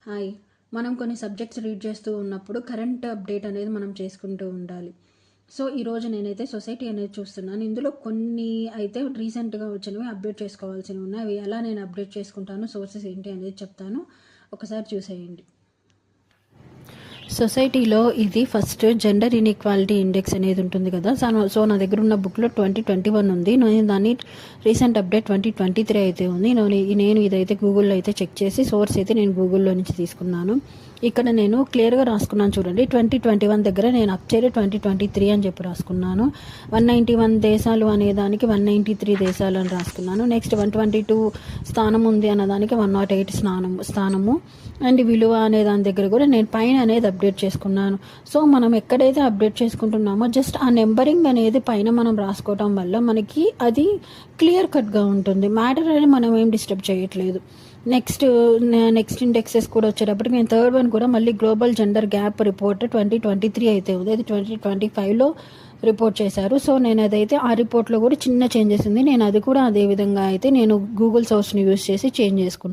Hi. మనం కొన్ని subjects read చేస్తూ ఉన్నప్పుడు కరెంట్ అప్డేట్ అనేది మనం చేసుకుంటూ ఉండాలి. సో, ఈరోజు నేనైతే సొసైటీ అనేది చూస్తున్నాను. ఇందులో కొన్ని అయితే రీసెంట్‌గా వచ్చినవి అప్డేట్ చేసుకోవాల్సినవి ఉన్నాయి. అవి ఎలా నేను అప్డేట్ చేసుకుంటాను, సోర్సెస్ ఏంటి అనేది చెప్తాను. ఒకసారి చూసేయండి. సొసైటీలో ఇది ఫస్ట్ జెండర్ ఇన్ఈక్వాలిటీ ఇండెక్స్ అనేది ఉంటుంది కదా. సో నా దగ్గర ఉన్న బుక్లో 2021 ఉంది. నేను దాన్ని రీసెంట్ అప్డేట్ 2023 అయితే ఉంది. నేను ఇదైతే గూగుల్లో అయితే చెక్ చేసి సోర్స్ అయితే నేను గూగుల్లో నుంచి తీసుకున్నాను. ఇక్కడ నేను క్లియర్గా రాసుకున్నాను చూడండి. 2021 దగ్గర నేను అప్చేరి 2023 అని చెప్పి రాసుకున్నాను. 191 దేశాలు అనే దానికి 193 దేశాలు అని రాసుకున్నాను. నెక్స్ట్ 122 స్థానం ఉంది అన్నదానికి 108 స్థానము అండ్ విలువ అనే దాని దగ్గర కూడా నేను పైన అనేది అప్డేట్ చేసుకున్నాను. సో మనం ఎక్కడైతే అప్డేట్ చేసుకుంటున్నామో జస్ట్ ఆ నెంబరింగ్ అనేది పైన మనం రాసుకోవటం వల్ల మనకి అది క్లియర్ కట్గా ఉంటుంది. మ్యాటర్ అనేది మనం ఏం డిస్టర్బ్ చేయట్లేదు. నెక్స్ట్ ఇండెక్సెస్ కూడా వచ్చేటప్పటికి నేను థర్డ్ వన్ కూడా మళ్ళీ గ్లోబల్ జెండర్ గ్యాప్ రిపోర్ట్ 2023 అయితే ఉంది. అది 2025లో రిపోర్ట్ చేశారు. సో నేను అదైతే ఆ రిపోర్ట్లో కూడా చిన్న చేంజెస్ ఉంది. నేను అది కూడా అదే విధంగా అయితే నేను గూగుల్ సోర్స్ని యూజ్ చేసి చేంజ్ చేసుకున్నాను.